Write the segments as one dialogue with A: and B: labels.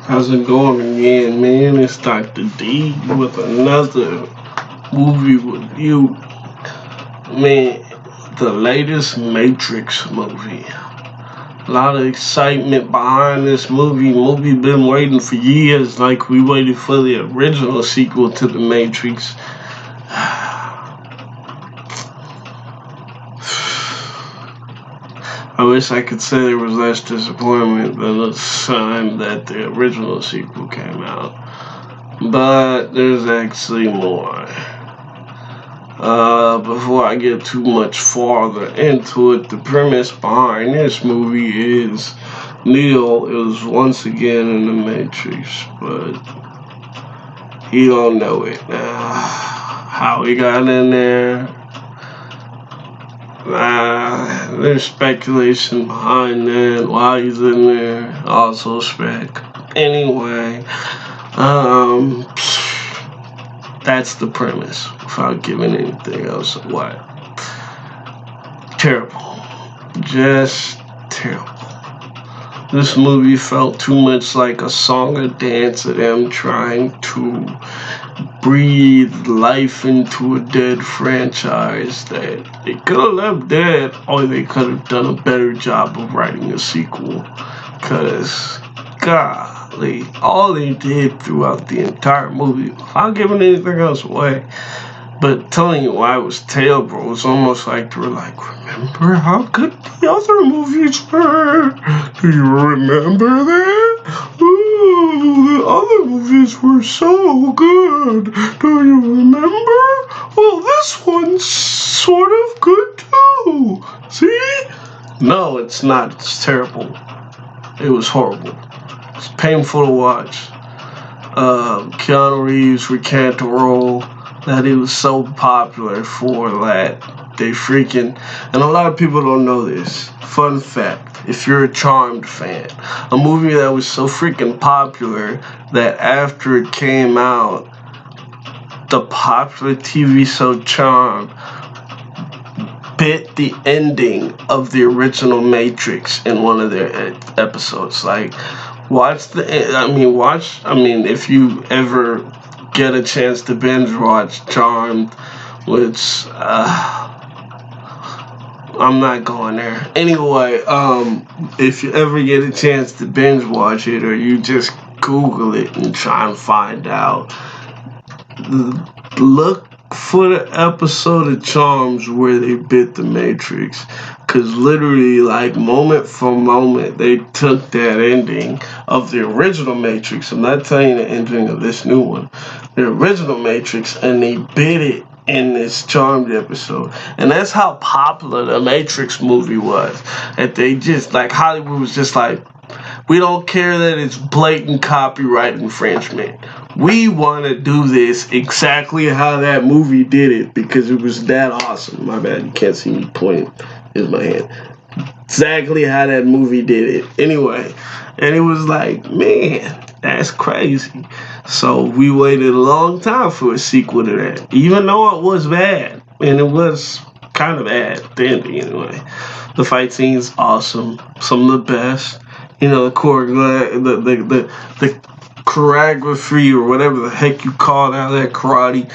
A: How's it going again, man? It's Dr. D with another movie review. Man, the latest Matrix movie. A lot of excitement behind this movie. Movie been waiting for years, like we waited for the original sequel to the Matrix. I wish I could say there was less disappointment than the time that the original sequel came out. But there's actually more. Before I get too much farther into it, the premise behind this movie is Neo is once again in the Matrix, but he don't know it now. How he got in there? There's speculation behind that, why he's in there, also spec. Anyway, that's the premise, without giving anything else away. Terrible. Just terrible. This movie felt too much like a song or dance of them trying to breathe life into a dead franchise that they could have left dead, or they could have done a better job of writing a sequel. Because, golly, all they did throughout the entire movie, without giving anything else away, but telling you why it was terrible, it's almost like they were like, remember how good the other movies were? Do you remember that? Ooh, the other movies were so good. Do you remember? Well, this one's sort of good too. See? No, it's not. It's terrible. It was horrible. It's painful to watch. Keanu Reeves recant the role that he was so popular for that they freaking, and a lot of people don't know this. Fun fact, if you're a Charmed fan, a movie that was so freaking popular that after it came out, the popular TV show Charmed bit the ending of the original Matrix in one of their episodes. Like, if you ever get a chance to binge watch Charmed, which I'm not going there. Anyway, if you ever get a chance to binge watch it, or you just Google it and try and find out, look for the episode of Charms where they bit the Matrix. Because literally, like, moment for moment, they took that ending of the original Matrix. I'm not telling you the ending of this new one. The original Matrix, and they bit it in this Charmed episode. And that's how popular the Matrix movie was. That they just, like, Hollywood was just like, we don't care that it's blatant copyright infringement. We want to do this exactly how that movie did it, because it was that awesome. My bad, you can't see me pointing. Here's my hand. Exactly how that movie did it. Anyway, and it was like, man, that's crazy. So we waited a long time for a sequel to that, even though it was bad, and it was kind of bad, the ending anyway. The fight scene's awesome, some of the best. You know, the choreography, or whatever the heck you call that karate,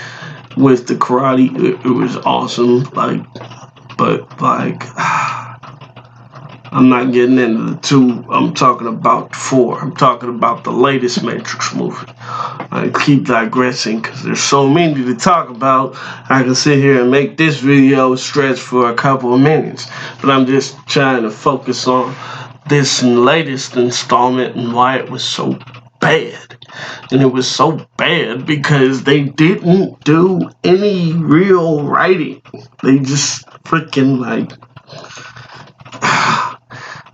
A: with the karate, it was awesome. But I'm not getting into the 2. I'm talking about 4. I'm talking about the latest Matrix movie. I keep digressing because there's so many to talk about. I can sit here and make this video stretch for a couple of minutes, but I'm just trying to focus on this latest installment and why it was so bad. And it was so bad because they didn't do any real writing. They just freaking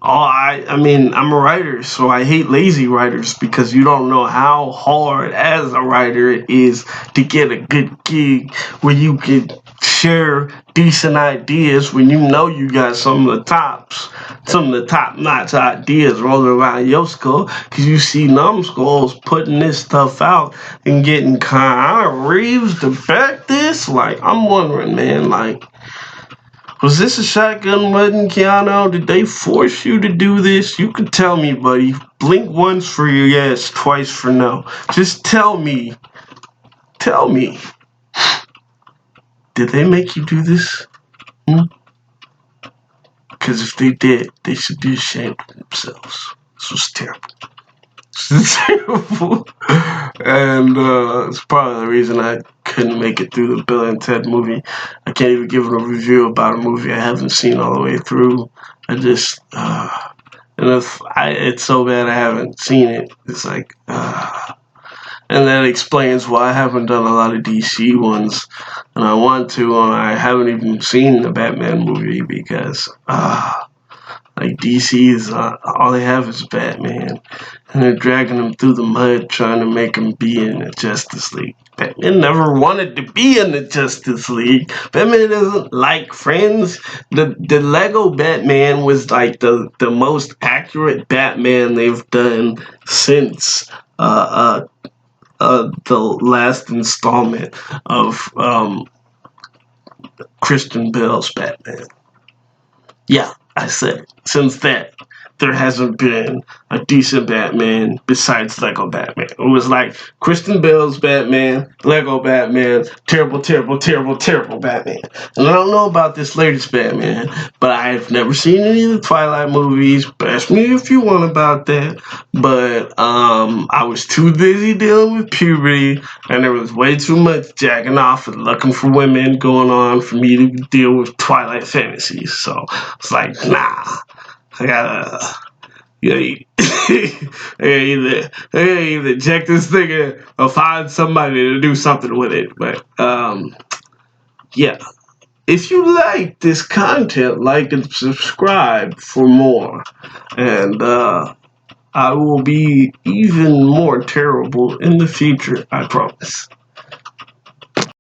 A: I'm a writer, so I hate lazy writers, because you don't know how hard as a writer it is to get a good gig where you can share decent ideas when you know you got some of the top-notch ideas rolling around your skull, because you see numbskulls putting this stuff out and getting kind of Reeves to back this. Like, I'm wondering, man, like, Was this a shotgun wedding, Keanu? Did they force you to do this? You can tell me, buddy. Blink once for yes, twice for no. Just tell me. Tell me. Did they make you do this? Because if they did, they should be ashamed of themselves. This was terrible. Terrible. And it's probably the reason I couldn't make it through the Bill and Ted movie. I can't even give it a review about a movie I haven't seen all the way through. I just and if it's so bad I haven't seen it. It's like and that explains why I haven't done a lot of DC ones, and I want to, and I haven't even seen the Batman movie because like DC is all they have is Batman, and they're dragging him through the mud trying to make him be in the Justice League. Batman never wanted to be in the Justice League. Batman doesn't like friends. The Lego Batman was like the most accurate Batman they've done since the last installment of Christian Bale's Batman. Yeah, I said it. Since that, there hasn't been a decent Batman besides Lego Batman. It was like Christian Bale's Batman, Lego Batman, terrible, terrible, terrible, terrible Batman. And I don't know about this latest Batman, but I've never seen any of the Twilight movies. Ask me if you want about that. But I was too busy dealing with puberty, and there was way too much jacking off and looking for women going on for me to deal with Twilight fantasies. So it's like, nah. I gotta either check this thing in or find somebody to do something with it. But yeah. If you like this content, like and subscribe for more. And I will be even more terrible in the future, I promise.